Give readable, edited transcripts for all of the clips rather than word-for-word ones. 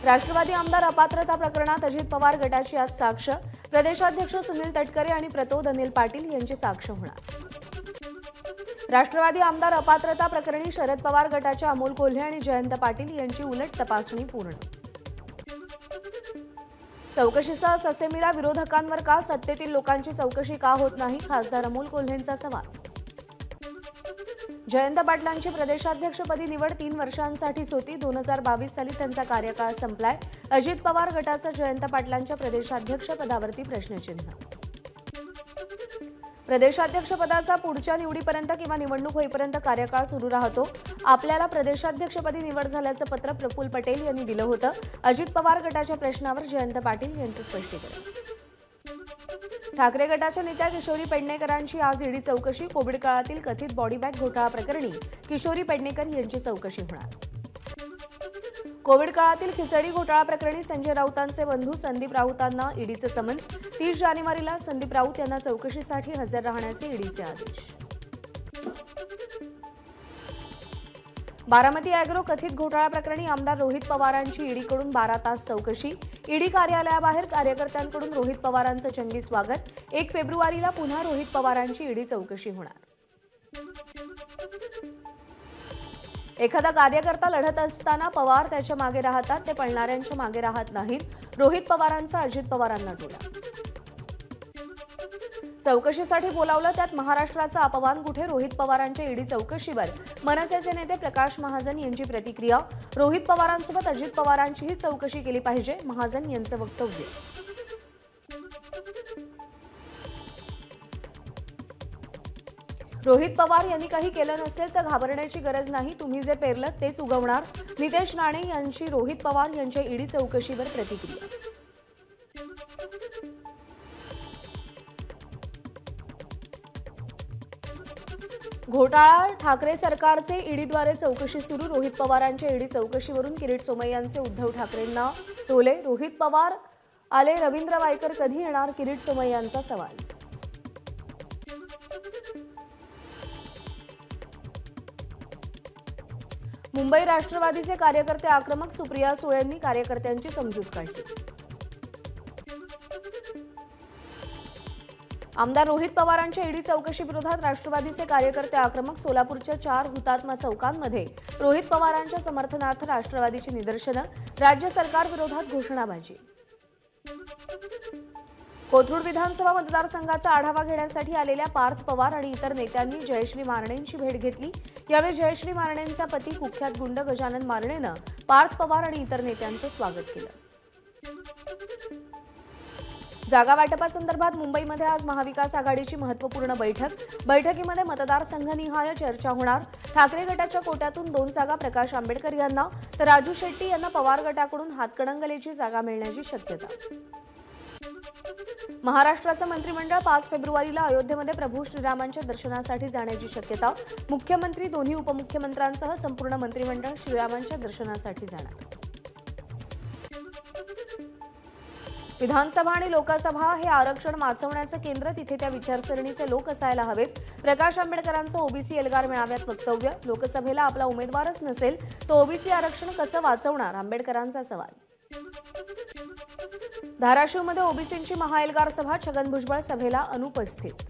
राष्ट्रवादी आमदार अपात्रता प्रकरणात अजित पवार गटाची आज साक्ष. प्रदेशाध्यक्ष सुनील तटकरे आणि प्रतोद अनिल पाटील यांची साक्ष होणार. राष्ट्रवादी आमदार अपात्रता प्रकरणी शरद पवार गटाच्या अमोल कोल्हे आणि जयंत पाटील यांची उलट तपासणी पूर्ण. चौकशीचा ससेमिरा. विरोधकांवर का सत्तेतील लोकांची चौकशी का होत नाही, खासदार अमोल कोल्हेंचा सवाल. जयंत पाटलांची प्रदेशाध्यक्षपदी निवड 3 वर्षांसाठीच होती. 2022 साली त्यांचा कार्यकाळ संपलाय. अजित पवार गटाचं जयंत पाटलांच्या प्रदेशाध्यक्षपदावरती प्रश्नचिन्ह. प्रदेशाध्यक्षपदाचा पुढच्या निवडीपर्यंत किंवा निवडणूक होईपर्यंत कार्यकाळ सुरू राहतो. आपल्याला प्रदेशाध्यक्षपदी निवड झाल्याचं पत्र प्रफुल्ल पटेल यांनी दिलं होतं. अजित पवार गटाच्या प्रश्नावर जयंत पाटील यांचं स्पष्टीकरण. ठाकरे गटाच्या नेत्या किशोरी पेडणेकरांची आज ईडी चौकशी. कोविड काळातील कथित बॉडी बॅग घोटाळा प्रकरणी किशोरी पेडणेकर यांची चौकशी होणार. कोविड काळातील खिचडी घोटाळा प्रकरणी संजय राऊतांचे बंधू संदीप राऊतांना ईडीचं समन्स. 30 जानेवारीला संदीप राऊत यांना चौकशीसाठी हजर राहण्याचे ईडीचे आदेश. बारामती अॅग्रो कथित घोटाळा प्रकरणी आमदार रोहित पवारांची ईडीकडून 12 तास चौकशी. ईडी कार्यालयाबाहेर कार्यकर्त्यांकडून रोहित पवारांचं जंगी स्वागत. 1 फेब्रुवारीला पुन्हा रोहित पवारांची ईडी चौकशी होणार. एखादा कार्यकर्ता लढत असताना पवार त्याच्या मागे राहतात, ते पळणाऱ्यांच्या मागे राहत नाहीत. रोहित पवारांचा अजित पवारांना टोला. चौकशीसाठी बोलावलं त्यात महाराष्ट्राचा अपमान कुठे, रोहित पवारांच्या ईडी चौकशीवर मनसेचे नेते प्रकाश महाजन यांची प्रतिक्रिया. रोहित पवारांसोबत अजित पवारांचीही चौकशी केली पाहिजे, महाजन यांचं वक्तव्य. रोहित पवार यांनी काही केलं नसेल तर घाबरण्याची गरज नाही, तुम्ही जे पेरलं तेच उगवणार. नितेश राणे यांची रोहित पवार यांच्या ईडी चौकशीवर प्रतिक्रिया. घोटाळा ठाकरे सरकारचे ईडीद्वारे चौकशी सुरू. रोहित पवारांच्या ईडी चौकशीवरून किरीट सोमय्यांचे उद्धव ठाकरेंना टोले. रोहित पवार आले, रवींद्र वायकर कधी येणार, किरीट सोमय्यांचा सवाल. मुंबई राष्ट्रवादीचे कार्यकर्ते आक्रमक. सुप्रिया सुळेंनी कार्यकर्त्यांची समजूत काढली. आमदार रोहित पवारांच्या ईडी चौकशी विरोधात राष्ट्रवादीचे कार्यकर्ते आक्रमक. सोलापूरच्या 4 हुतात्मा चौकांमध्ये रोहित पवारांच्या समर्थनार्थ राष्ट्रवादीची निदर्शनं. राज्य सरकार विरोधात घोषणाबाजी. कोथरूड विधानसभा मतदारसंघाचा आढावा घेण्यासाठी आलेल्या पार्थ पवार आणि इतर नेत्यांनी जयश्री मारणेंची भेट घेतली. यावेळी जयश्री मारणेंचा पती कुख्यात गुंड गजानन मारणेनं पार्थ पवार आणि इतर नेत्यांचं स्वागत केलं. जागा वाटपासंदर्भात मुंबईमध्ये आज महाविकास आघाडीची महत्त्वपूर्ण बैठक. बैठकीमध्ये मतदारसंघनिहाय चर्चा होणार. ठाकरे गटाच्या कोट्यातून 2 जागा प्रकाश आंबेडकर यांना तर राजू शेट्टी यांना पवार गटाकडून हातकणंगलेची जागा मिळण्याची शक्यता. महाराष्ट्राचं मंत्रिमंडळ 5 फेब्रुवारीला अयोध्येमध्ये प्रभू श्रीरामांच्या दर्शनासाठी जाण्याची शक्यता. मुख्यमंत्री, दोन्ही उपमुख्यमंत्र्यांसह संपूर्ण मंत्रिमंडळ श्रीरामांच्या दर्शनासाठी जाणार. विधानसभा आणि लोकसभा हे आरक्षण वाचवण्याचं केंद्र, तिथे त्या विचारसरणीचे लोक असायला हवेत. प्रकाश आंबेडकरांचं ओबीसी एल्गार मेळाव्यात वक्तव्य. लोकसभेला आपला उमेदवारच नसेल तो ओबीसी आरक्षण कसं वाचवणार, आंबेडकरांचा सवाल. धाराशिवमध्ये ओबीसींची महाएल्गार सभा. छगन भुजबळ सभेला अनुपस्थित.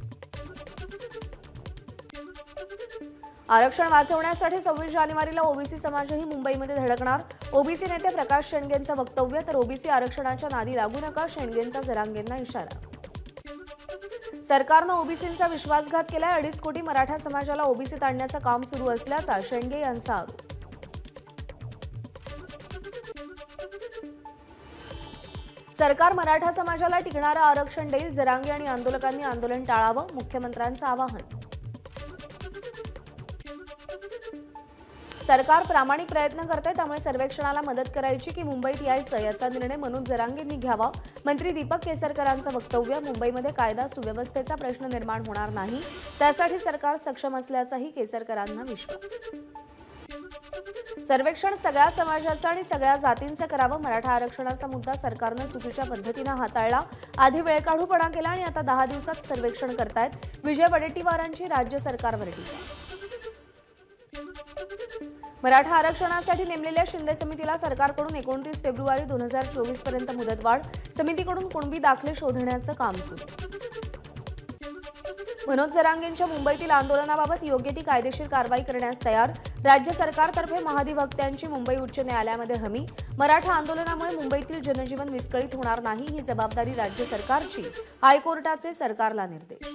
आरक्षण वाचवण्यासाठी 26 जानेवारीला ओबीसी समाजही मुंबईमध्ये धडकणार. ओबीसी नेते प्रकाश शेंडगेंचं वक्तव्य. तर ओबीसी आरक्षणाच्या नादी लागू नका, शेंडगेंचा जरांगेंना इशारा. सरकारनं ओबीसींचा विश्वासघात केलाय. 2.5 कोटी मराठा समाजाला ओबीसीत आणण्याचं काम सुरू असल्याचा शेंडगे यांचा आरोप. सरकार मराठा समाजाला टिकणारं आरक्षण देईल. जरांगे आणि आंदोलकांनी आंदोलन टाळावं, मुख्यमंत्र्यांचं आवाहन. सरकार प्रामाणिक प्रयत्न करते, त्यामुळे सर्वेक्षणाला मदत करायची की मुंबईत यायचं याचा निर्णय मनोज जरांगेंनी घ्यावा. मंत्री दीपक केसरकरांचं वक्तव्य. मुंबईमध्ये कायदा सुव्यवस्थेचा प्रश्न निर्माण होणार नाही, त्यासाठी सरकार सक्षम असल्याचाही केसरकरांना विश्वास. सर्वेक्षण सगळ्या समाजाचं आणि सगळ्या जातींचं करावं. मराठा आरक्षणाचा मुद्दा सरकारनं चुकीच्या पद्धतीनं हाताळला. आधी वेळकाढूपणा केला आणि आता 10 दिवसात सर्वेक्षण करतायत. विजय वडेट्टीवारांची राज्य सरकारवर टीका. मराठा आरक्षणासाठी नेमलेल्या शिंदे समितीला सरकारकडून 29 फेब्रुवारी 2024 पर्यंत मुदतवाढ. समितीकडून कुणबी दाखले शोधण्याचं काम सुरू. मनोज जरांगेंच्या मुंबईतील आंदोलनाबाबत योग्य ती कायदेशीर कारवाई करण्यास तयार. राज्य सरकारतर्फे महाधिवक्त्यांची मुंबई उच्च न्यायालयामध्ये हमी. मराठा आंदोलनामुळे मुंबईतील जनजीवन विस्कळीत होणार नाही, ही जबाबदारी राज्य सरकारची. हायकोर्टाचे सरकारला निर्देश.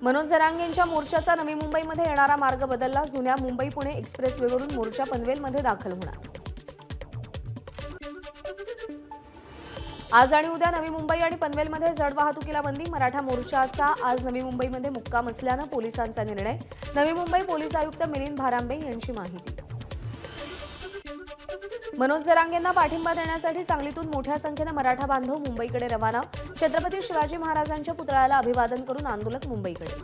मनोज जरांगेंच्या मोर्चाचा नवी मुंबईमध्ये येणारा मार्ग बदलला. जुन्या मुंबई पुणे एक्सप्रेसवेवरून मोर्चा पनवेलमध्ये दाखल होणार. आज आणि उद्या नवी मुंबई आणि पनवेलमध्ये जड वाहतुकीला बंदी. मराठा मोर्चाचा आज नवी मुंबईमध्ये मुक्काम असल्यानं पोलिसांचा निर्णय. नवी मुंबई पोलीस आयुक्त मिलिंद भारांबे यांची माहिती. मनोज जरांगेंना पाठिंबा देण्यासाठी सांगलीतून मोठ्या संख्येनं मराठा बांधव मुंबईकडे रवाना. छत्रपती शिवाजी महाराजांच्या पुतळ्याला अभिवादन करून आंदोलक मुंबईकडे.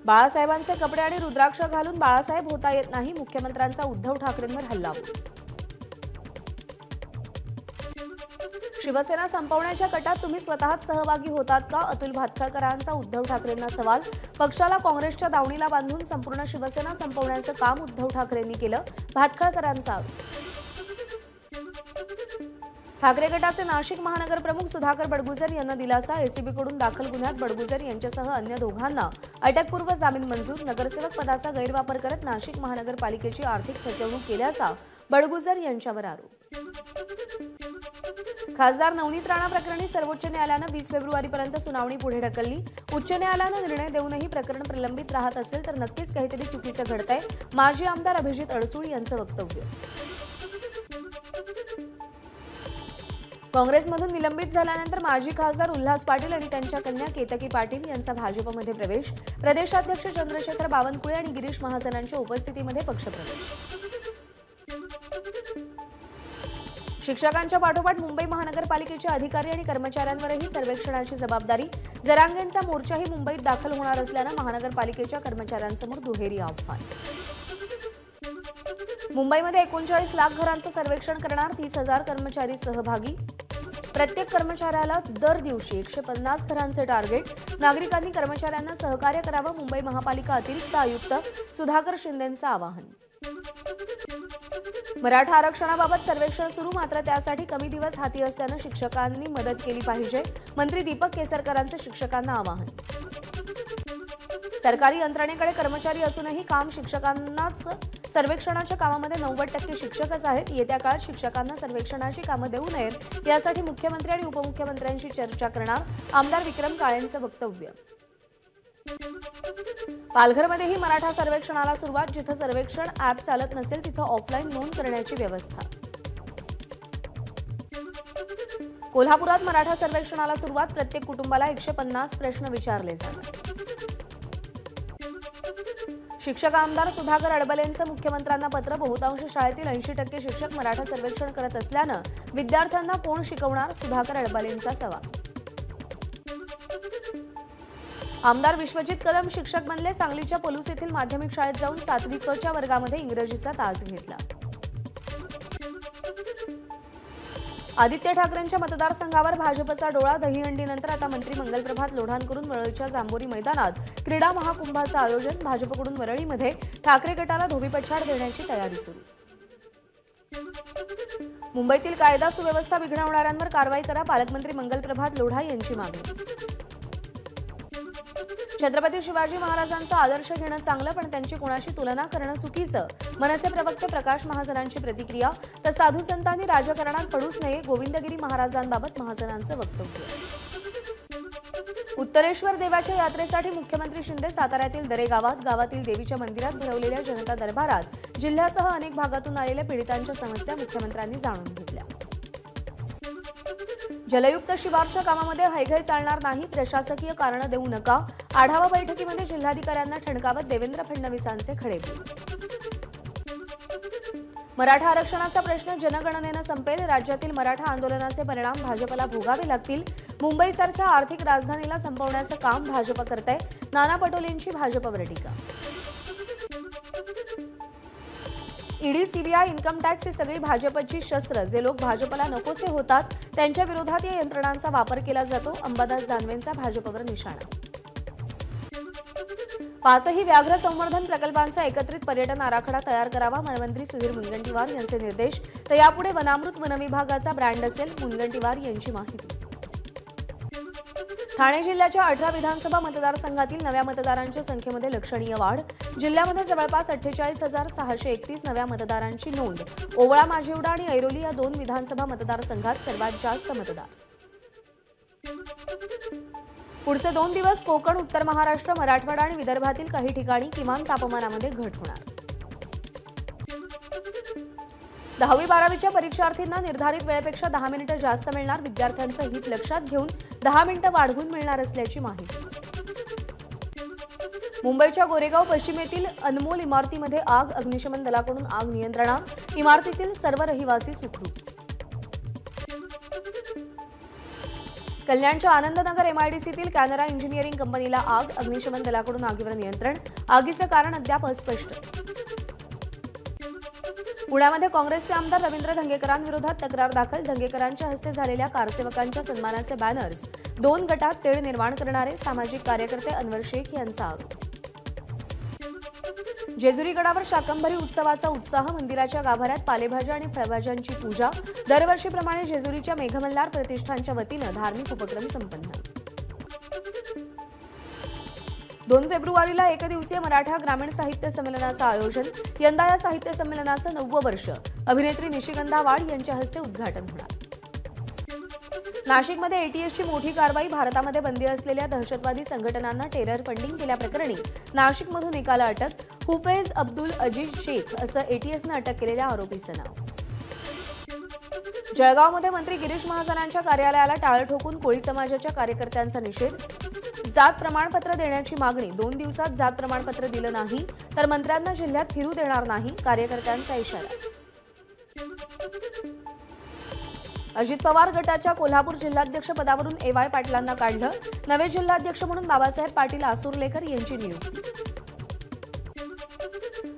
बाळासाहेबांचे कपडे आणि रुद्राक्ष घालून बाळासाहेब होता येत नाही. मुख्यमंत्र्यांचा उद्धव ठाकरेंवर हल्लाबोल. शिवसेना संपवण्याच्या कटात तुम्ही स्वतःच सहभागी होतात का? अतुल भातखळकरांचा उद्धव ठाकरेंना सवाल. पक्षाला काँग्रेसच्या दावणीला बांधून संपूर्ण शिवसेना संपवण्याचं काम उद्धव ठाकरेंनी केलं. भातखळकरांचा आरोप. ठाकरे गटाचे नाशिक महानगर प्रमुख सुधाकर बडगुजर यांना दिलासा. एसीबीकडून दाखल गुन्ह्यात बडगुजर यांच्यासह अन्य दोघांना अटकपूर्व जामीन मंजूर. नगरसेवक पदाचा गैरवापर करत नाशिक महानगरपालिकेची आर्थिक फसवणूक केल्याचा बडगुजर यांच्यावर आरोप. खासदार नवनीत राणा प्रकरणी सर्वोच्च न्यायालयानं 20 फेब्रुवारीपर्यंत सुनावणी पुढे ढकलली. उच्च न्यायालयानं निर्णय देऊनही प्रकरण प्रलंबित राहत असेल तर नक्कीच काहीतरी चुकीचं घडतंय. माजी आमदार अभिजित अडसूळ यांचं वक्तव्य. काँग्रेसमधून निलंबित झाल्यानंतर माजी खासदार उल्हास पाटील आणि त्यांच्या कन्या केतकी पाटील यांचा भाजपमध्ये प्रवेश. प्रदेशाध्यक्ष चंद्रशेखर बावनकुळे आणि गिरीश महाजनांच्या उपस्थितीमध्ये पक्षप्रवेश. शिक्षकांच्या पाठोपाठ मुंबई महानगरपालिकेचे अधिकारी आणि कर्मचाऱ्यांवरही सर्वेक्षणाची जबाबदारी. जरांगेंचा मोर्चाही मुंबईत दाखल होणार असल्यानं महानगरपालिकेच्या कर्मचाऱ्यांसमोर दुहेरी आव्हान. मुंबईमध्ये 39 लाख घरांचं सर्वेक्षण करणार. 30,000 कर्मचारी सहभागी. प्रत्येक कर्मचाऱ्याला दर दिवशी 150 घरांचे टार्गेट. नागरिकांनी कर्मचाऱ्यांना सहकार्य करावं. मुंबई महापालिका अतिरिक्त आयुक्त सुधाकर शिंदेंचं आवाहन. मराठा आरक्षणाबाबत सर्वेक्षण सुरू. मात्र त्यासाठी कमी दिवस हाती असल्यानं शिक्षकांनी मदत केली पाहिजे. मंत्री दीपक केसरकरांचं शिक्षकांना आवाहन. सरकारी यंत्रणेकडे कर्मचारी असूनही काम शिक्षकांनाच. सर्वेक्षणाच्या कामामध्ये 90% शिक्षकच आहेत. येत्या काळात शिक्षकांना सर्वेक्षणाची कामं देऊ नयेत यासाठी मुख्यमंत्री आणि उपमुख्यमंत्र्यांशी चर्चा करणार. आमदार विक्रम काळेंचं वक्तव्य. पालघरमध्येही मराठा सर्वेक्षणाला सुरुवात. जिथं सर्वेक्षण ॲप चालत नसेल तिथं ऑफलाईन नोंद करण्याची व्यवस्था. कोल्हापुरात मराठा सर्वेक्षणाला सुरुवात. प्रत्येक कुटुंबाला 150 प्रश्न विचारले जाणार. शिक्षक आमदार सुधाकर अडबलेंचं मुख्यमंत्र्यांना पत्र. बहुतांश शाळेतील 80% शिक्षक मराठा सर्वेक्षण करत असल्यानं विद्यार्थ्यांना कोण शिकवणार? सुधाकर अडबलेंचा सवाल. आमदार विश्वजित कदम शिक्षक बनले. सांगलीच्या पलूस येथील माध्यमिक शाळेत जाऊन 7वी क च्या वर्गामध्ये इंग्रजीचा तास घेतला. आदित्य ठाकरेंच्या मतदारसंघावर भाजपचा डोळा. दहीहंडीनंतर आता मंत्री मंगलप्रभात लोढांकरून वरळीच्या जांभोरी मैदानात क्रीडा महाकुंभाचं आयोजन. भाजपकडून वरळीमध्ये ठाकरे गटाला धोबीपछाड देण्याची तयारी सुरू. मुंबईतील कायदा सुव्यवस्था बिघडवणाऱ्यांवर कारवाई करा. पालकमंत्री मंगलप्रभात लोढा यांची मागणी. छत्रपती शिवाजी महाराजांचा आदर्श घेणं चांगलं, पण त्यांची कोणाशी तुलना करणं चुकीचं. मनसे प्रवक्ते प्रकाश महाजनांची प्रतिक्रिया. तर साधू संतांनी राजकारणात पडूच नये. गोविंदगिरी महाराजांबाबत महाजनांचं वक्तव्य. उत्तरेश्वर देवाच्या यात्रेसाठी मुख्यमंत्री शिंदे साताऱ्यातील दरे गावातील देवीच्या मंदिरात भरवलेल्या जनता दरबारात जिल्ह्यासह अनेक भागातून आलेल्या पीडितांच्या समस्या मुख्यमंत्र्यांनी जाणून घेतल्या. जलयुक्त शिवारच्या कामामध्ये हयगय चालणार नाही. प्रशासकीय कारणं देऊ नका. आढावा बैठकीमध्ये जिल्हाधिकाऱ्यांना ठणकावत देवेंद्र फडणवीसांचे खडेबोल. मराठा आरक्षणाचा प्रश्न जनगणनेनं संपेल. राज्यातील मराठा आंदोलनाचे परिणाम भाजपला भोगावे लागतील. मुंबईसारख्या आर्थिक राजधानीला संपवण्याचं काम भाजप करतंय. नाना पटोलेंची भाजपवर टीका. ईडी, सीबीआय, इन्कम टॅक्स ही सगळी भाजपची शस्त्र. जे लोक भाजपला नकोसे होतात त्यांच्या विरोधात या यंत्रणांचा वापर केला जातो. अंबादास दानवेंचा भाजपवर निशाणा. पाचही व्याघ्र संवर्धन प्रकल्पांचा एकत्रित पर्यटन आराखडा तयार करावा, वनमंत्री सुधीर मुनगंटीवार यांचे निर्देश. तर यापुढे वनामृत वनविभागाचा ब्रँड असेल, मुनगंटीवार यांची माहिती. ठाणे जिल्ह्याच्या 18 विधानसभा मतदारसंघातील नव्या मतदारांच्या संख्येमध्ये लक्षणीय वाढ. जिल्ह्यामध्ये जवळपास 48,631 नव्या मतदारांची नोंद. ओवळा, माझिवडा आणि ऐरोली या 2 विधानसभा मतदारसंघात सर्वात जास्त मतदार. पुढचे 2 दिवस कोकण, उत्तर महाराष्ट्र, मराठवाडा आणि विदर्भातील काही ठिकाणी किमान तापमानामध्ये घट होणार. 10वी-12वीच्या परीक्षार्थींना निर्धारित वेळेपेक्षा 10 मिनिटं जास्त मिळणार. विद्यार्थ्यांचं हित लक्षात घेऊन 10 मिनिटं वाढवून मिळणार असल्याची माहिती. मुंबईच्या गोरेगाव पश्चिमेतील अनमोल इमारतीमध्ये आग. अग्निशमन दलाकडून आग नियंत्रणात. इमारतीतील सर्व रहिवासी सुखरूप. कल्याणच्या आनंदनगर एमआयडीसीतील कॅनरा इंजिनिअरिंग कंपनीला आग. अग्निशमन दलाकडून आगीवर नियंत्रण. आगीचं कारण अद्याप अस्पष्ट. पुण्यामध्ये काँग्रेसचे आमदार रवींद्र धंगेकरांविरोधात तक्रार दाखल. धंगेकरांच्या हस्ते झालेल्या कारसेवकांच्या सन्मानाचे बॅनर्स 2 गटात तेढ निर्माण करणारे सामाजिक कार्यकर्ते अनवर शेख यांचा आरोप. जेजुरी गडावर शाकंभरी उत्सवाचा उत्साह. मंदिराच्या गाभाऱ्यात पालेभाज्या आणि फळभाज्यांची पूजा. दरवर्षीप्रमाणे जेजुरीच्या मेघमल्हार प्रतिष्ठानच्या वतीनं धार्मिक उपक्रम संपन्न. 2 फेब्रुवारीला एकदिवसीय मराठा ग्रामीण साहित्य संमेलनाचं आयोजन. यंदा या साहित्य संमेलनाचं 9वं वर्ष. अभिनेत्री निशिगंधा वाड यांच्या हस्ते उद्घाटन होणार. नाशिकमध्ये एटीएसची मोठी कारवाई. भारतामध्ये बंदी असलेल्या दहशतवादी संघटनांना टेरर फंडिंग केल्याप्रकरणी नाशिकमधून एकाला अटक. हुफेज अब्दुल अजीज शेख असं एटीएसनं अटक केलेल्या आरोपीचं नाव. जळगावमध्ये मंत्री गिरीश महाजनांच्या कार्यालयाला टाळं ठोकून कोळी समाजाच्या कार्यकर्त्यांचा निषेध. जात प्रमाणपत्र देण्याची मागणी. 2 दिवसात जात प्रमाणपत्र दिलं नाही तर मंत्र्यांना जिल्ह्यात फिरू देणार नाही, कार्यकर्त्यांचा इशारा. अजित पवार गटाच्या कोल्हापूर जिल्हाध्यक्ष पदावरून ए.वाय. पाटलांना काढलं. नवे जिल्हाध्यक्ष म्हणून बाबासाहेब पाटील आसुर्लेकर यांची नियुक्ती.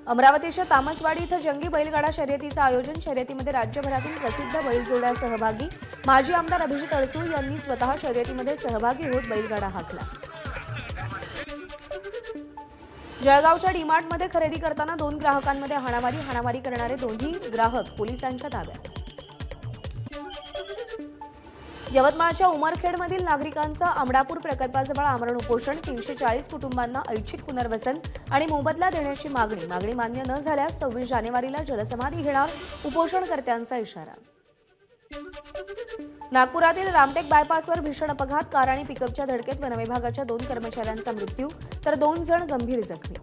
अमरावतीच्या तामसवाडी इथं जंगी बैलगाडा शर्यतीचं आयोजन. शर्यतीमध्ये राज्यभरातून प्रसिद्ध बैलजोड्या सहभागी. माजी आमदार अभिजित अडसूळ यांनी स्वतः शर्यतीमध्ये सहभागी होत बैलगाडा हाकला. जळगावच्या डीमार्टमध्ये खरेदी करताना 2 ग्राहकांमध्ये हाणामारी करणारे दोन्ही ग्राहक पोलिसांच्या ताब्यात. यवतमाळच्या उमरखेडमधील नागरिकांचं आमडापूर प्रकल्पाजवळ आमरण उपोषण. 340 कुटुंबांना ऐच्छिक पुनर्वसन आणि मोबदला देण्याची मागणी मान्य न झाल्यास 26 जानेवारीला जलसमाधी घेणार, उपोषणकर्त्यांचा इशारा. नागपुरातील रामटेक बायपासवर भीषण अपघात. कार आणि पिकअपच्या धडकेत वनविभागाच्या 2 कर्मचाऱ्यांचा मृत्यू तर 2 जण गंभीर जखमी.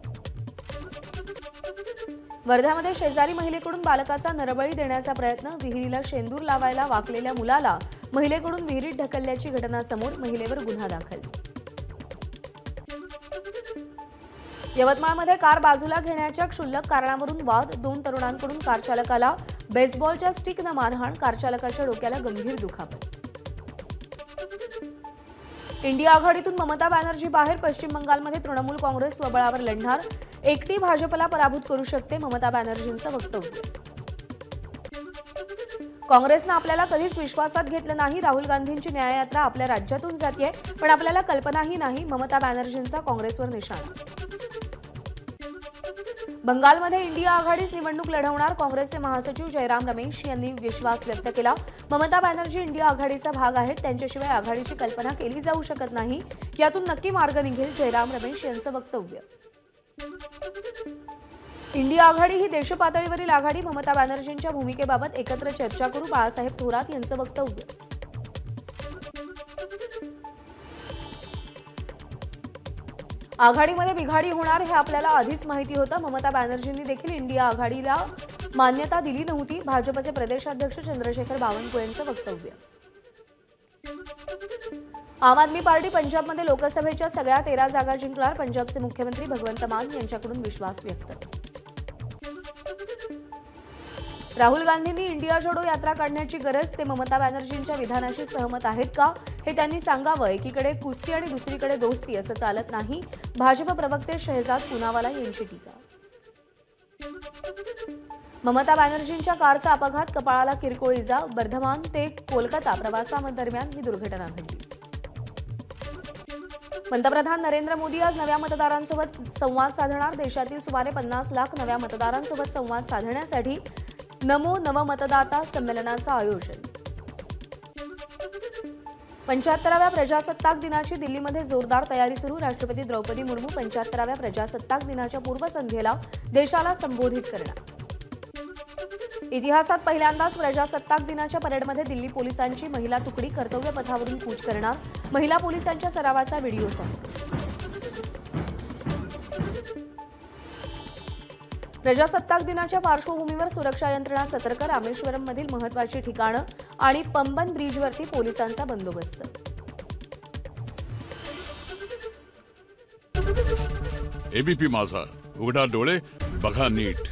वर्ध्यामध्ये शेजारी महिलेकडून बालकाचा नरबळी देण्याचा प्रयत्न. विहिरीला शेंदूर लावायला वाकलेल्या मुलाला महिलेकडून विहिरीत ढकलल्याची घटना समोर. महिलेवर गुन्हा दाखल. यवतमाळमध्ये कार बाजूला घेण्याच्या क्षुल्लक कारणावरून वाद. 2 तरुणांकडून कार चालकाला बेसबॉलच्या स्टिकनं मारहाण. कार चालकाच्या डोक्याला गंभीर दुखापत. इंडिया आघाडीतून ममता बॅनर्जी बाहेर. पश्चिम बंगालमध्ये तृणमूल काँग्रेस स्वबळावर लढणार. एकटी भाजपला पराभूत करू शकते, ममता बॅनर्जींचं वक्तव्य. काँग्रेसनं आपल्याला कधीच विश्वासात घेतलं नाही. राहुल गांधींची न्याययात्रा आपल्या राज्यातून जातीये, पण आपल्याला कल्पनाही नाही, ममता बॅनर्जींचा काँग्रेसवर निशाणा. बंगालमध्ये इंडिया आघाडीच निवडणूक लढवणार. काँग्रेसचे महासचिव जयराम रमेश यांनी विश्वास व्यक्त केला. ममता बॅनर्जी इंडिया आघाडीचा भाग आहेत, त्यांच्याशिवाय आघाडीची कल्पना केली जाऊ शकत नाही. यातून नक्की मार्ग निघेल, जयराम रमेश यांचं वक्तव्य. इंडिया आघाडी ही देशपातळीवरील आघाडी. ममता बॅनर्जींच्या भूमिकेबाबत एकत्र चर्चा करू, बाळासाहेब थोरात यांचं वक्तव्य. आघाडीमध्ये बिघाडी होणार हे आपल्याला आधीच माहिती होतं. ममता बॅनर्जींनी देखील इंडिया आघाडीला मान्यता दिली नव्हती. भाजपचे प्रदेशाध्यक्ष चंद्रशेखर बावनकुळेंचं वक्तव्य. आम आदमी पार्टी पंजाबमध्ये लोकसभेच्या सगळ्या 13 जागा जिंकणार. पंजाबचे मुख्यमंत्री भगवंत मान यांच्याकडून विश्वास व्यक्त. राहुल गांधींनी इंडिया जोडो यात्रा काढण्याची गरज. ते ममता बॅनर्जींच्या विधानाशी सहमत आहेत का हे त्यांनी सांगावं. एकीकडे कुस्ती आणि दुसरीकडे दोस्ती असं चालत नाही. भाजप प्रवक्ते शहजाद पुनावाला यांची टीका. ममता बॅनर्जींच्या कारचा अपघात. कपाळाला किरकोळ इजा. बर्धमान ते कोलकाता प्रवासादरम्यान ही दुर्घटना घडली. पंतप्रधान नरेंद्र मोदी आज नव्या मतदारांसोबत संवाद साधणार. देशातील सुमारे 50 लाख नव्या मतदारांसोबत संवाद साधण्यासाठी नमो नवमतदाता संमेलनाचं आयोजन. 75व्या प्रजासत्ताक दिनाची दिल्लीमध्ये जोरदार तयारी सुरू. राष्ट्रपती द्रौपदी मुर्मू 75व्या प्रजासत्ताक दिनाच्या पूर्वसंध्येला देशाला संबोधित करणार. इतिहासात पहिल्यांदाच प्रजासत्ताक दिनाच्या परेडमध्ये दिल्ली पोलिसांची महिला तुकडी कर्तव्य पथावरून कूच करणार. महिला पोलिसांच्या सरावाचा व्हिडिओ समोर. प्रजासत्ताक दिनाच्या पार्श्वभूमीवर सुरक्षा यंत्रणा सतर्क. रामेश्वरममधील महत्त्वाची ठिकाणं आणि पंबन ब्रिजवरती पोलिसांचा बंदोबस्त. एबीपी माझा, उघडा डोळे बघा नीट.